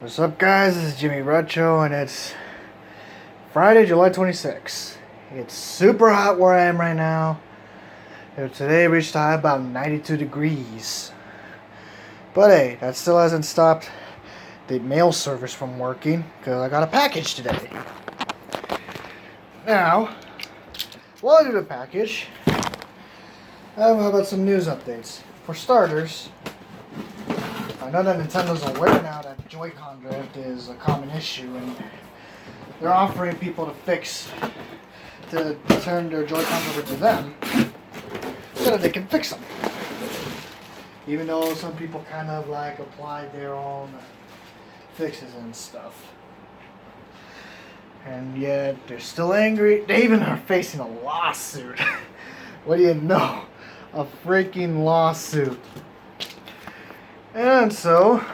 What's up, guys? This is Jimmy Retro, and it's Friday, July 26th. It's super hot where I am right now. Today reached a high about 92 degrees. But hey, that still hasn't stopped the mail service from working, because I got a package today. Now, while I do the package, how about some news updates? For starters, I know that Nintendo's aware now that Joy-Con drift is a common issue, and they're offering people to turn their Joy-Cons over to them so that they can fix them. Even though some people kind of like applied their own fixes and stuff. And yet they're still angry. They even are facing a lawsuit. What do you know? A freaking lawsuit. And so,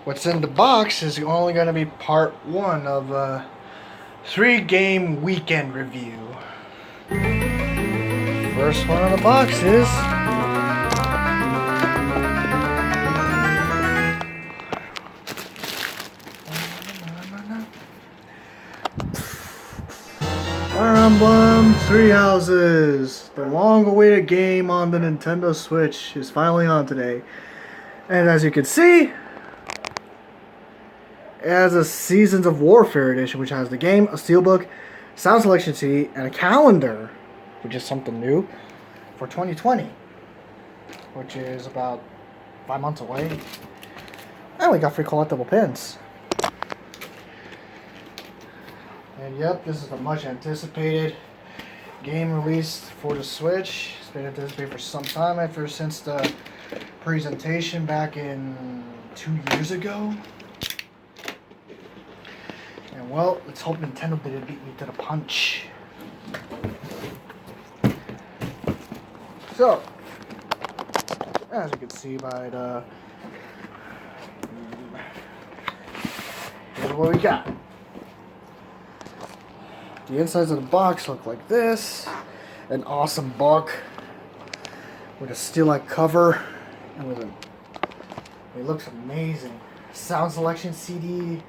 what's in the box is only going to be part one of a 3-game weekend review. First one on the box is Fire Emblem 3 Houses. The long-awaited game on the Nintendo Switch is finally on today. And as you can see, it has a Seasons of Warfare edition, which has the game, a steelbook, sound selection CD, and a calendar, which is something new, for 2020, which is about 5 months away. And we got free collectible pins. And yep, this is the much anticipated game released for the Switch. It's been anticipated for some time since the presentation back in 2 years ago. And well, let's hope Nintendo didn't beat me to the punch. So, as you can see by the here's what we got. The insides of the box look like this. An awesome book with a steel-like cover and with it looks amazing. Sound selection CD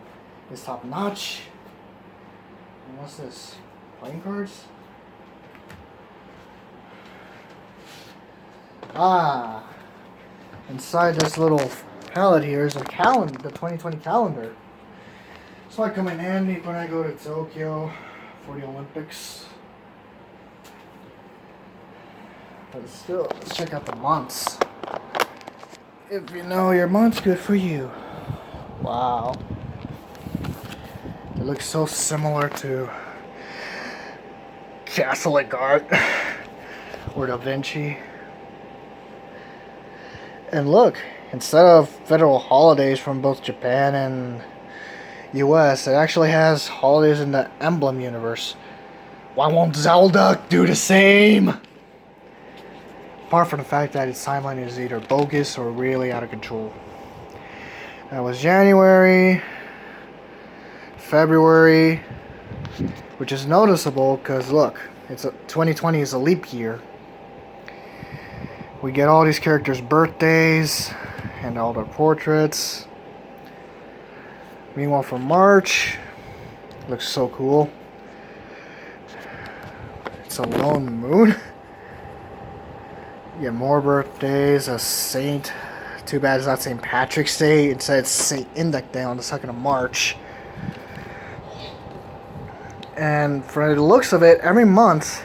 is top notch. And what's this? Playing cards? Inside this little palette here is a calendar, the 2020 calendar. This might come in handy when I go to Tokyo for the Olympics. But still, let's check out the months. If you know your month's good for you. Wow. It looks so similar to Catholic art or Da Vinci. And look, instead of federal holidays from both Japan and US, it actually has holidays in the Emblem universe. Why won't Zelda do the same? Apart from the fact that its timeline is either bogus or really out of control. That was January, February, which is noticeable because look, 2020 is a leap year. We get all these characters' birthdays and all their portraits. Meanwhile, for March, looks so cool. It's a lone moon. You get more birthdays. A saint. Too bad it's not St. Patrick's Day. Instead, it's St. Index Day on the 2nd of March. And for the looks of it, every month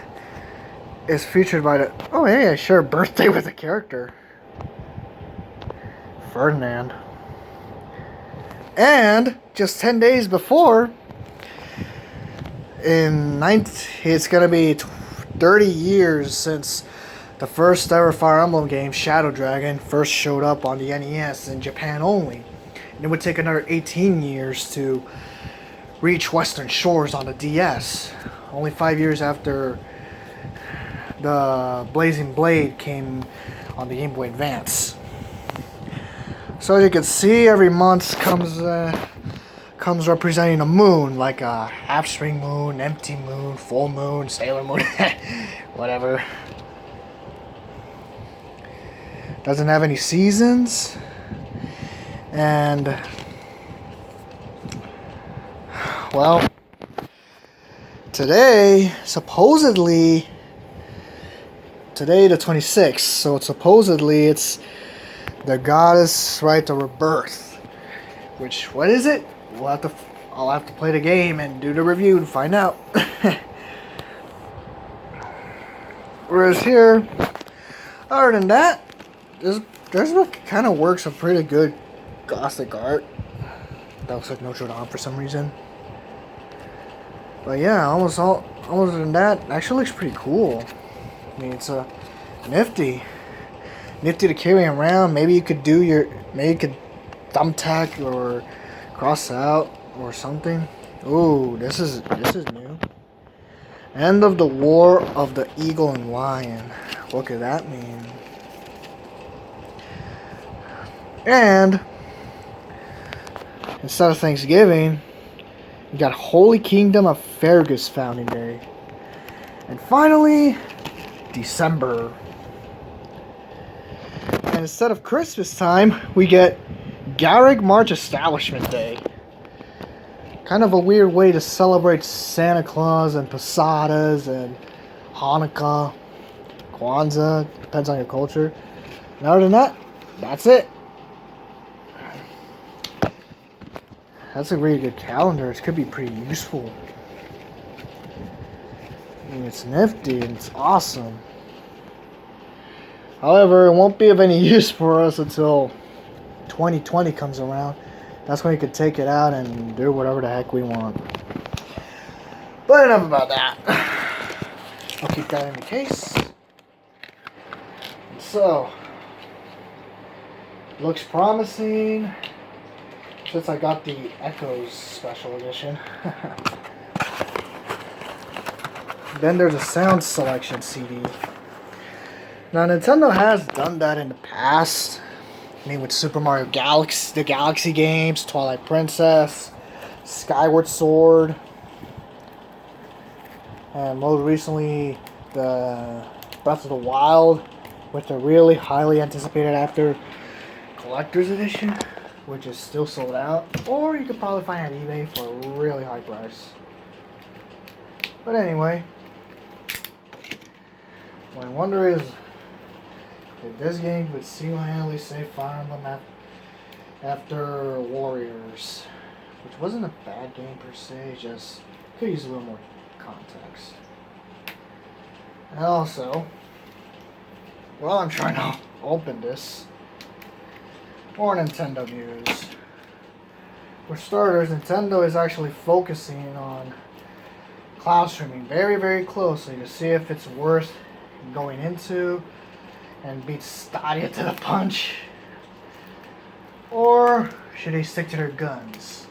is featured by the... Oh, hey, I share a birthday with a character. Ferdinand. And just 10 days before, it's going to be 30 years since the first ever Fire Emblem game, Shadow Dragon, first showed up on the NES in Japan only. And it would take another 18 years to reach Western shores on the DS. Only 5 years after the Blazing Blade came on the Game Boy Advance. So as you can see, every month comes representing a moon, like a half-spring moon, empty moon, full moon, sailor moon, whatever. Doesn't have any seasons, and Well, today, supposedly, today the 26th, so supposedly it's the goddess rite of rebirth. Which, what is it? I'll have to play the game and do the review to find out. Whereas here, other than that, there's what kind of works some pretty good Gothic art. That looks like Notre Dame for some reason. But yeah, other than that, actually looks pretty cool. I mean, it's nifty to carry around. Maybe you could thumbtack or cross out or something. Ooh, this is new. End of the War of the Eagle and Lion. What could that mean? And instead of Thanksgiving, you got Holy Kingdom of Fergus Founding Day. And finally, December. And instead of Christmas time, we get Garrick March Establishment Day. Kind of a weird way to celebrate Santa Claus and Posadas and Hanukkah, Kwanzaa, depends on your culture. And other than that, that's it. That's a really good calendar. It could be pretty useful. I mean, it's nifty and it's awesome. However, it won't be of any use for us until 2020 comes around. That's when you can take it out and do whatever the heck we want. But enough about that. I'll keep that in the case. So, looks promising since I got the Echoes Special Edition. Then there's a sound selection CD. Now, Nintendo has done that in the past. I mean, with Super Mario Galaxy, the Galaxy games, Twilight Princess, Skyward Sword, and most recently, the Breath of the Wild, with the really highly anticipated after Collector's Edition, which is still sold out, or you could probably find it on eBay for a really high price. But anyway, my wonder is, if this game would single-handedly save Fire Emblem after Warriors, which wasn't a bad game per se, just could use a little more context. And also, while I'm trying to open this, more Nintendo news. For starters, Nintendo is actually focusing on cloud streaming very, very closely to see if it's worth going into and beat Stadia to the punch, or should they stick to their guns?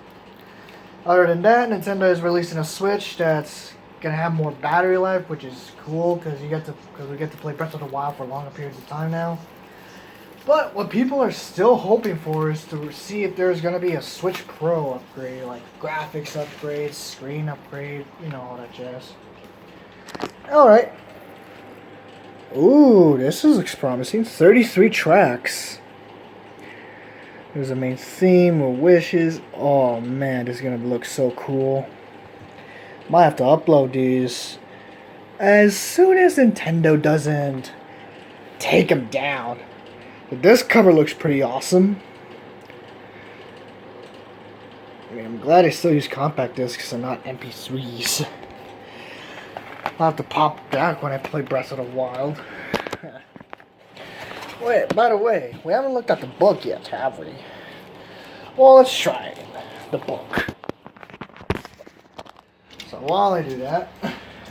Other than that, Nintendo is releasing a Switch that's gonna have more battery life, which is cool because we get to play Breath of the Wild for longer periods of time now. But what people are still hoping for is to see if there's gonna be a Switch Pro upgrade, like graphics upgrade, screen upgrade, you know, all that jazz. All right. Ooh, this looks promising. 33 tracks. There's a main theme with wishes. Oh man, this is gonna look so cool. Might have to upload these as soon as Nintendo doesn't take them down. But this cover looks pretty awesome. I mean, I'm glad I still use compact discs and not MP3s. I'll have to pop back when I play Breath of the Wild. Wait, by the way, we haven't looked at the book yet, have we? Well, let's try it. The book. So while I do that,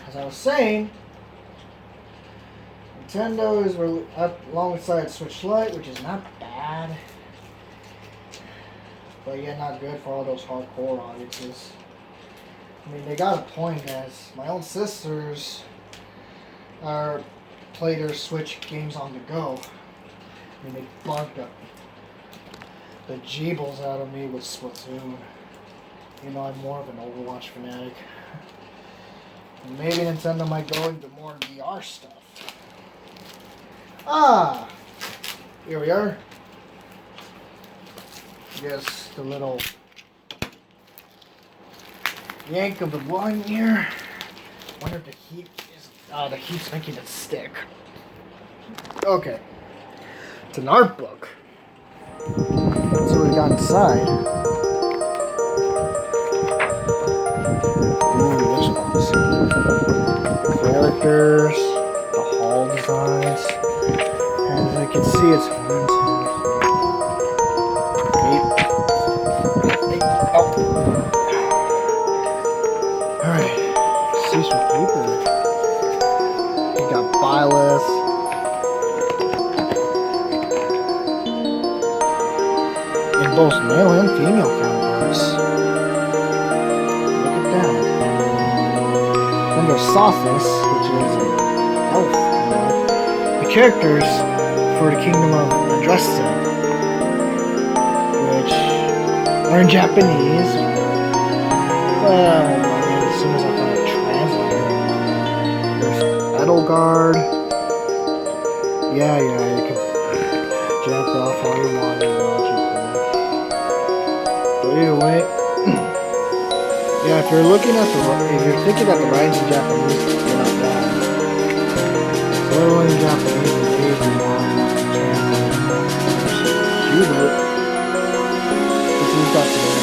as I was saying, Nintendo is alongside Switch Lite, which is not bad, but yet not good for all those hardcore audiences. I mean, they got a point, as my own sisters play their Switch games on the go. I mean, they bugged the jeebles out of me with Splatoon. You know, I'm more of an Overwatch fanatic. And maybe Nintendo might go into more VR stuff. Ah! Here we are. I guess the little yank of the line here. Wonder if the heat's making it stick. Okay. It's an art book. Let's see what we got inside. Ooh, this one's characters, the hall designs. As I can see, it's 1, 2, 3, 8. Oh. Alright. See some paper. We got buy list. In both male and female counterparts. Look at that. Then there's Sothis, which is an elf. The characters for the Kingdom of Adresta, which are in Japanese. Well, as soon as I find a translator. There's Edelgard. Yeah, you can jump off all you want. But either way, yeah, if you're thinking that the writing's in Japanese, you're not bad. Literally in Japanese, it's easy more translated. We've got some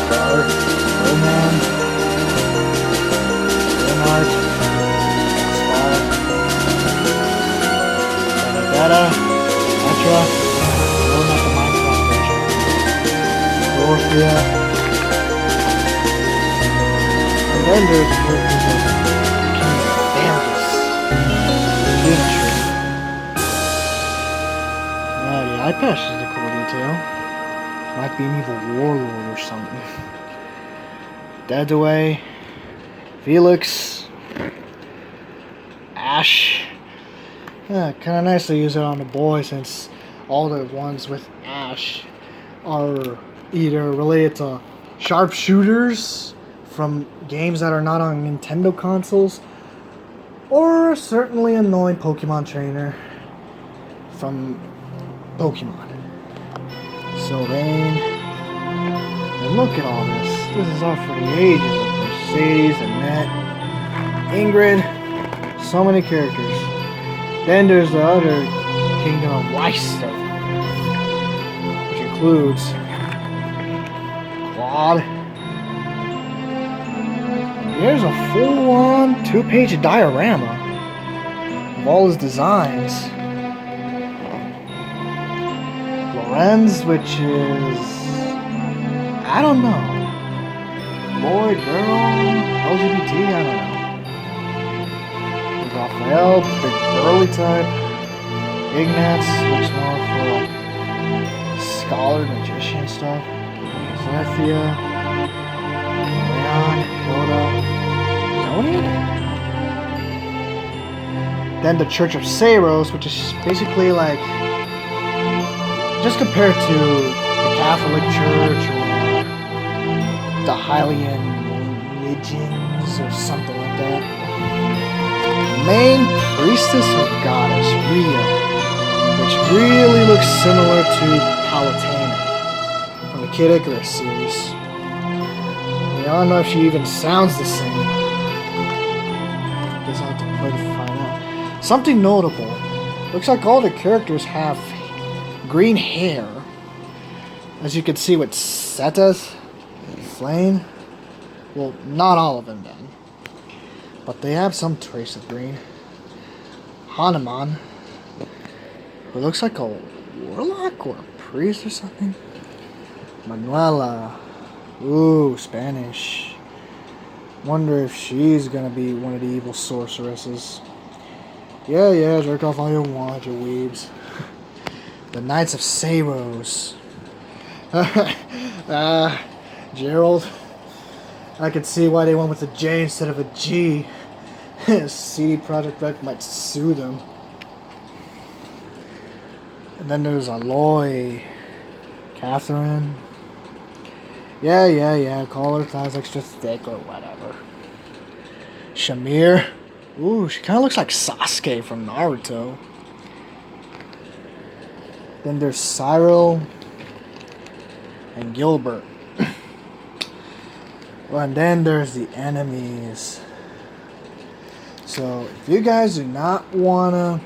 Guard, Roman, Leonard, Spar, Data, Petra, no, not the Minecraft version. Dorothea. And then there's characters like King Fergus. Yeah, the eye patch is a cool detail. Might be an evil warlord or something. Deadaway. Felix. Ash. Yeah, kind of nice to use it on the boy since all the ones with Ash are either related to sharpshooters from games that are not on Nintendo consoles, or a certainly annoying Pokemon trainer from Pokemon. Sylvain. And look at all this. This is all for the ages of Mercedes, Annette, Ingrid. So many characters. Then there's the other Kingdom of Leicester, which includes Claude. Here's a full-on 2-page diorama of all his designs. Lorenz, which is, I don't know, boy, girl, LGBT, I don't know. Raphael, big girly type. Ignatz, looks more for like scholar, magician stuff. Zethia, Leon, Hilda, Tony. Then the Church of Saros, which is basically like, just compared to the Catholic Church or the Hylian religions or something like that. Main priestess or goddess, Rhea, which really looks similar to Palatana from the Kid Icarus series. I don't know if she even sounds the same. Guess I'll have to play to find out. Something notable. Looks like all the characters have green hair. As you can see with Setas, Flame. Well, not all of them then. But they have some trace of green. Hanuman, who looks like a warlock or a priest or something. Manuela, ooh, Spanish. Wonder if she's gonna be one of the evil sorceresses. Yeah, jerk off all you want, you weebs. The Knights of Saros. Gerald. I can see why they went with a J instead of a G. CD Projekt Red might sue them. And then there's Aloy. Catherine. Yeah. Call her thighs extra thick or whatever. Shamir. Ooh, she kind of looks like Sasuke from Naruto. Then there's Cyril. And Gilbert. Well, and then there's the enemies. So if you guys do not wanna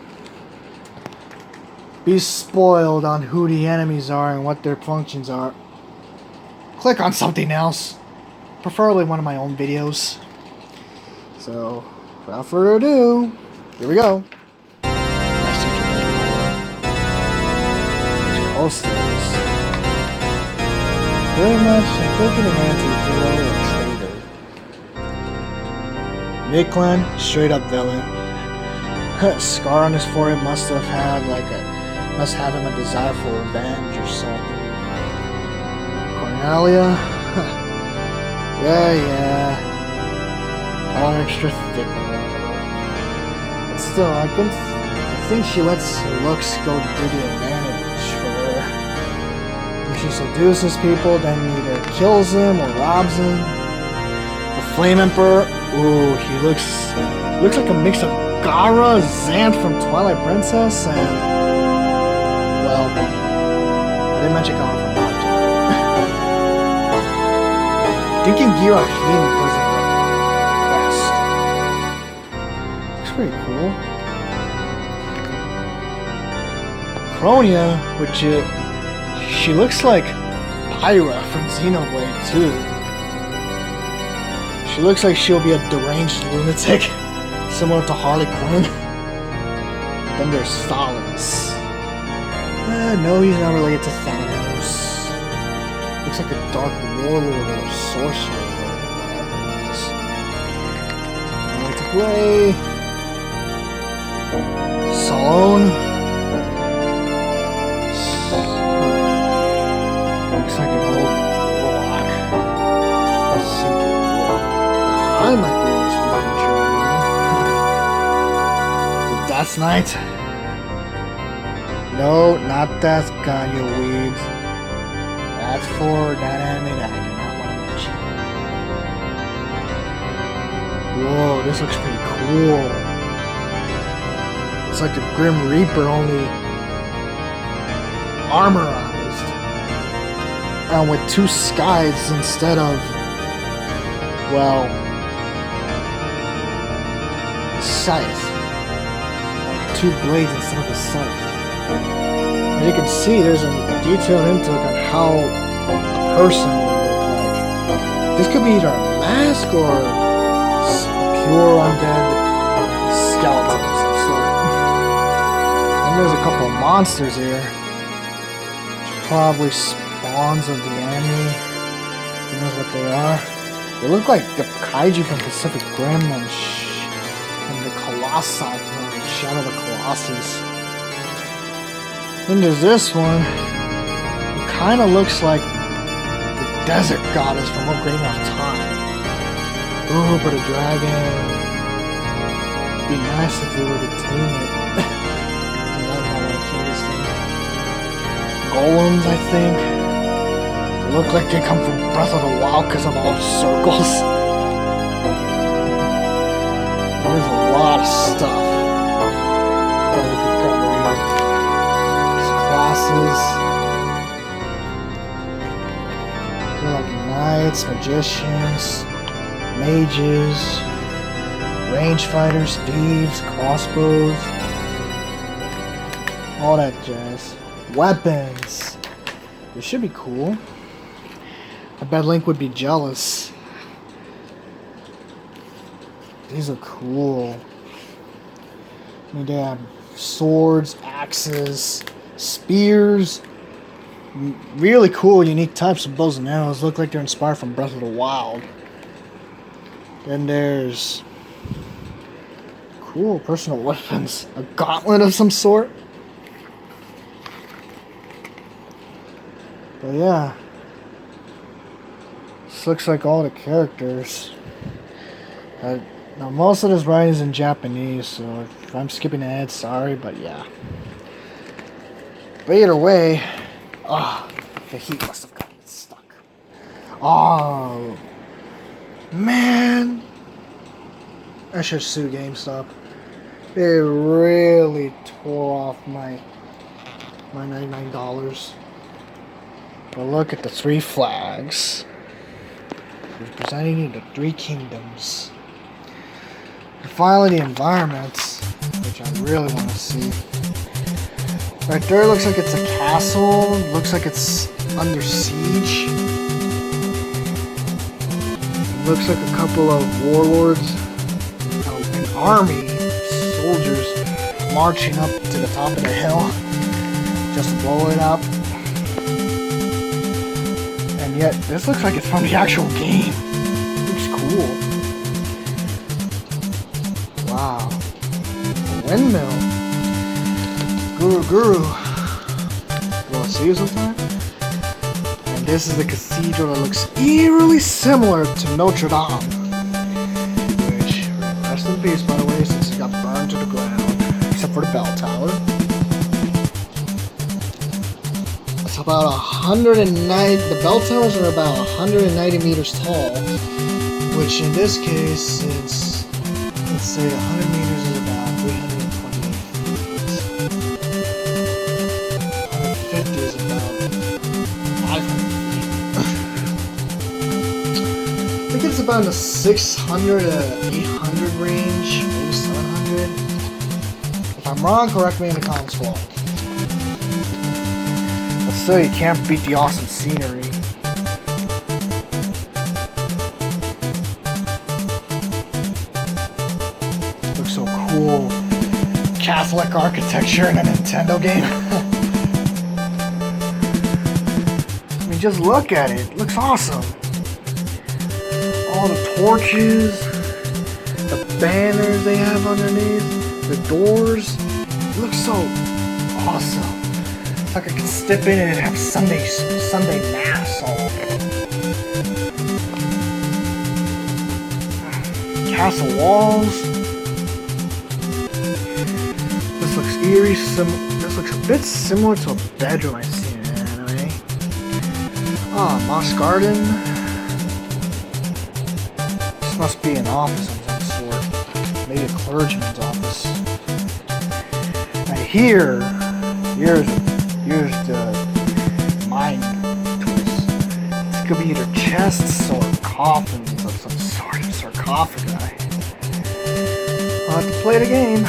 be spoiled on who the enemies are and what their functions are, click on something else. Preferably one of my own videos. So, without further ado, here we go. There's coasters. Very much, I'm thinking an anti-hero or traitor. Miklan, straight up villain. Scar on his forehead must have him a desire for revenge or something. Cornelia, yeah. All extra thick. But still, I think she lets her looks go to the advantage for her. If she seduces people, then either kills them or robs them. The Flame Emperor, ooh, he looks like a mix of Gara, Xanth from Twilight Princess, and, well, I didn't mention Gara from Naruto. Thinking Girahim does it best. Looks pretty cool. Cronia, she looks like Pyra from Xenoblade too. She looks like she'll be a deranged lunatic, similar to Harley Quinn. Then there's Thalos. No, he's not related to Thanos. Looks like a dark warlord or a sorcerer. I like to play. Salone. Looks like an old warlock. I might be in this future. The Death Knight. No, not that guy, you weebs. That's for that anime that I do not want to mention. Whoa, this looks pretty cool. It's like the Grim Reaper, only armorized. And with two skies instead of, well, a scythe. Like two blades instead of a scythe. As you can see, there's a detailed intake on how a person would look like. This could be either a mask or a pure undead skeleton of some sort. And there's a couple of monsters here. Probably spawns of the enemy. Who knows what they are? They look like the kaiju from Pacific Rim and the Colossi from Shadow of the Colossus. Then there's this one. It kind of looks like the desert goddess from Ocarina of Time. Ooh, but a dragon. It'd be nice if we were to tame it. Because I don't want to kill this thing. Golems, I think. They look like they come from Breath of the Wild because of all the circles. There's a lot of stuff that we could cover here. Classes. They're like knights, magicians, mages, range fighters, thieves, crossbows, all that jazz. Weapons. This should be cool. I bet Link would be jealous. These are cool. I mean, they have swords, axes, spears, really cool, unique types of bows and arrows. Look like they're inspired from Breath of the Wild. Then there's cool personal weapons. A gauntlet of some sort. But yeah. This looks like all the characters. Now most of this writing is in Japanese, so if I'm skipping ahead, sorry, but yeah. But either way, the heat must have gotten stuck. Oh, man. I should sue GameStop. They really tore off my $99. But look at the 3 flags. representing the three kingdoms. And finally, the environments, which I really want to see. Right there looks like it's a castle. Looks like it's under siege. Looks like a couple of warlords, an army, soldiers marching up to the top of the hill just to blow it up. And yet, this looks like it's from the actual game. Looks cool. Wow. A windmill. Guru. You want to see it sometime? And this is the cathedral that looks eerily similar to Notre Dame. Which, rest in peace by the way, since it got burned to the ground. Except for the bell tower. It's about 190, the bell towers are about 190 meters tall. Which in this case, it's, let's say 100 meters is about 328 feet. 150 is about 500 feet. I think it's about in the 600 to 800 range, maybe 700. If I'm wrong, correct me in the comments below. But still, you can't beat the awesome scenery. Looks so cool. Catholic architecture in a Nintendo game. I mean, just look at it. It looks awesome. All the torches, the banners they have underneath, the doors. It looks so awesome. It's like I could step in and have Sunday mass all. Castle walls. This looks eerie. This looks a bit similar to a bedroom I've seen in an anime. Ah, moss garden. This must be an office of some sort. Maybe a clergyman's office. Now here's the mind twist. This could be either chests or coffins of some sort of sarcophagi. I'll have to play the game.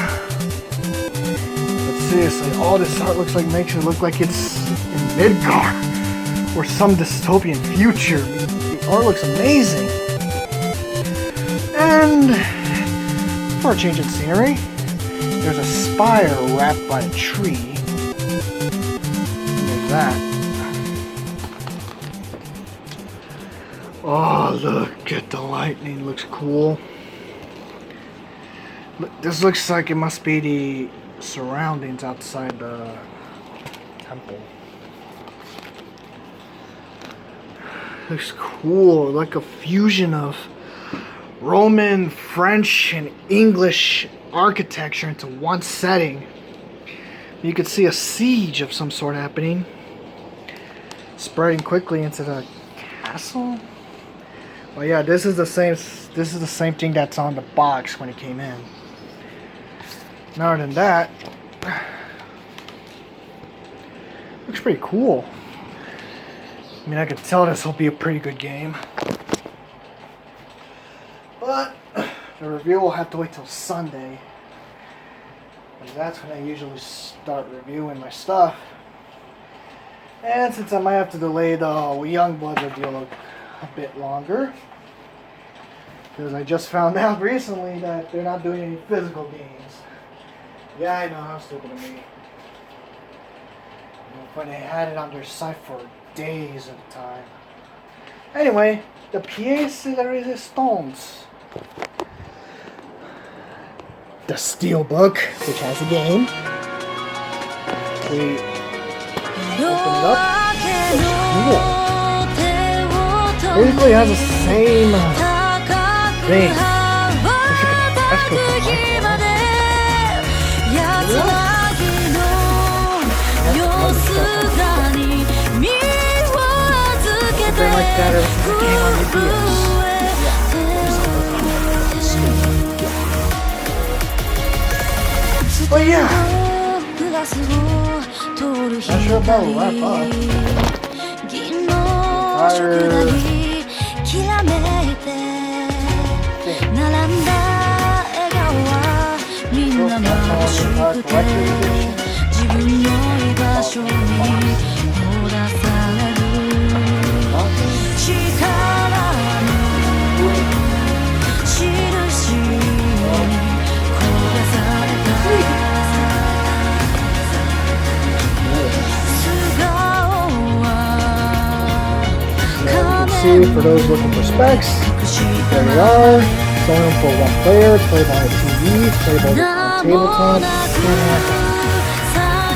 But seriously, all this art makes it look like it's in Midgard or some dystopian future. The art looks amazing. And for a change in scenery, there's a spire wrapped by a tree. That. Oh, look at the lightning. Looks cool. This looks like it must be the surroundings outside the temple. Looks cool. Like a fusion of Roman, French, and English architecture into one setting. You could see a siege of some sort happening, spreading quickly into the castle. Well, yeah, this is the same thing that's on the box when it came in. And other than that, looks pretty cool. I mean, I could tell this will be a pretty good game, but the review will have to wait till Sunday. And that's when I usually start reviewing my stuff. And since I might have to delay the Youngblood review a bit longer, because I just found out recently that they're not doing any physical games. Yeah, I know, how stupid of me. But they had it on their site for days at a time. Anyway, the pièce de résistance. The Steelbook, which has a game. We open it up. It's cool. Basically, it has the same thing. That's cool. Something like that ever since it came on the DS. But yeah, not sure about wrap up. Fire きらめいて並んだ笑顔はみんな眩しくて自分の居場所にほだされる力の印に焦がされた素顔は See, for those looking for specs, there we are. It's only for one player. It's playable on a TV. It's playable on tabletop.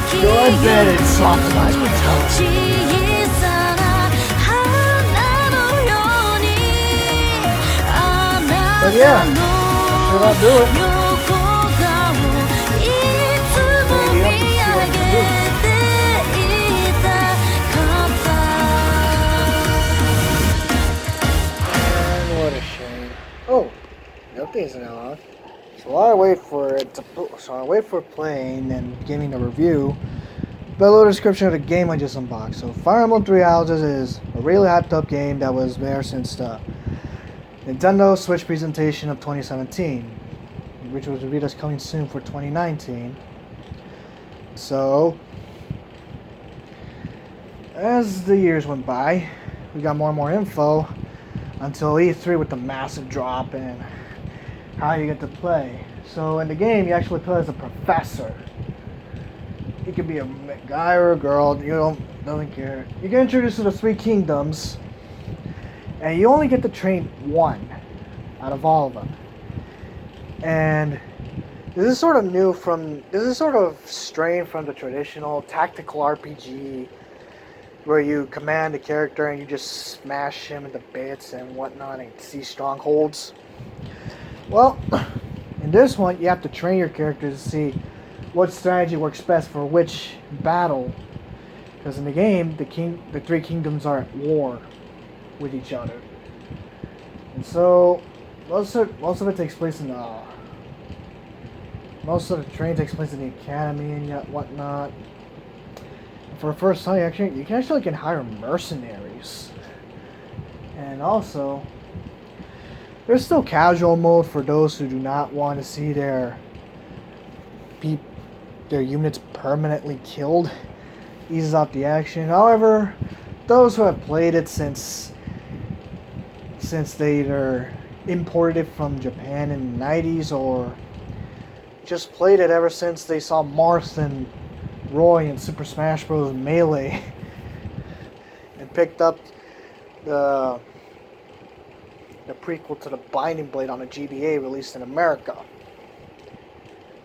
So I bet it's optimized with television. But yeah, that should about do it. Maybe up to see what we can do. What a shame. Oh, the update's now on. So while I wait for it to playing and giving a review, below the description of the game I just unboxed. So Fire Emblem Three Houses is a really hyped up game that was there since the Nintendo Switch presentation of 2017, which was revealed as coming soon for 2019. So as the years went by, we got more and more info until E3 with the massive drop in how you get to play. So in the game, you actually play as a professor. You could be a guy or a girl. You don't care. You get introduced to the three kingdoms, and you only get to train one out of all of them. And this is sort of strained from the traditional tactical RPG, where you command a character and you just smash him into bits and whatnot and see strongholds. Well, in this one, you have to train your characters to see what strategy works best for which battle. Because in the game, the three kingdoms are at war with each other. And so, most of it takes place in the... Most of the training takes place in the academy and whatnot. For the first time, you can actually hire mercenaries. And also, there's still casual mode for those who do not want to see their units permanently killed. Eases out the action. However, those who have played it since they either imported it from Japan in the 90s or just played it ever since they saw Marth and Roy in Super Smash Bros. Melee and picked up the prequel to the Binding Blade on a GBA released in America.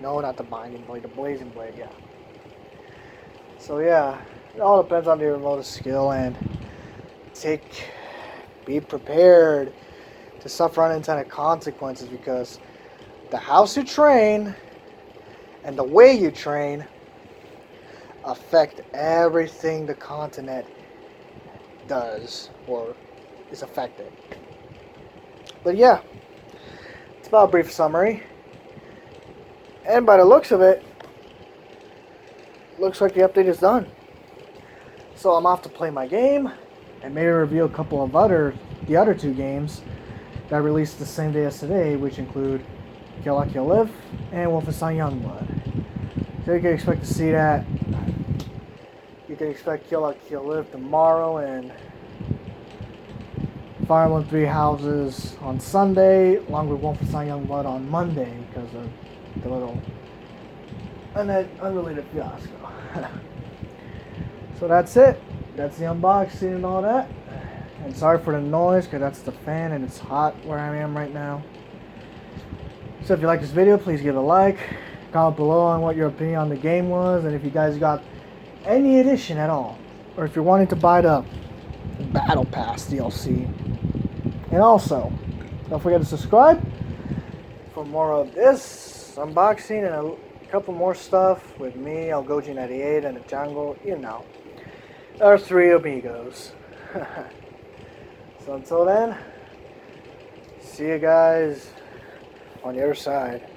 No, not the Binding Blade, the Blazing Blade, yeah. So yeah, it all depends on your remote skill and be prepared to suffer unintended consequences because the house you train and the way you train affect everything the continent does or is affected. But yeah, it's about a brief summary. And by the looks of it, looks like the update is done. So I'm off to play my game and maybe review a couple of the other two games that released the same day as today, which include Kill La Kill Live and Wolfenstein Youngblood. So you can expect to see that. You can expect Kill La Kill Live tomorrow and Fire Emblem Three Houses on Sunday, along with Wolfenstein Youngblood on Monday because of the little unrelated fiasco. So that's it. That's the unboxing and all that. And sorry for the noise because that's the fan and it's hot where I am right now. So if you like this video, please give it a like. Comment below on what your opinion on the game was and if you guys got any edition at all. Or if you're wanting to buy the Battle Pass DLC. And also, don't forget to subscribe for more of this unboxing and a couple more stuff with me, Algoji98 and the Jungle, you know. Our three amigos. So until then, see you guys on the other side.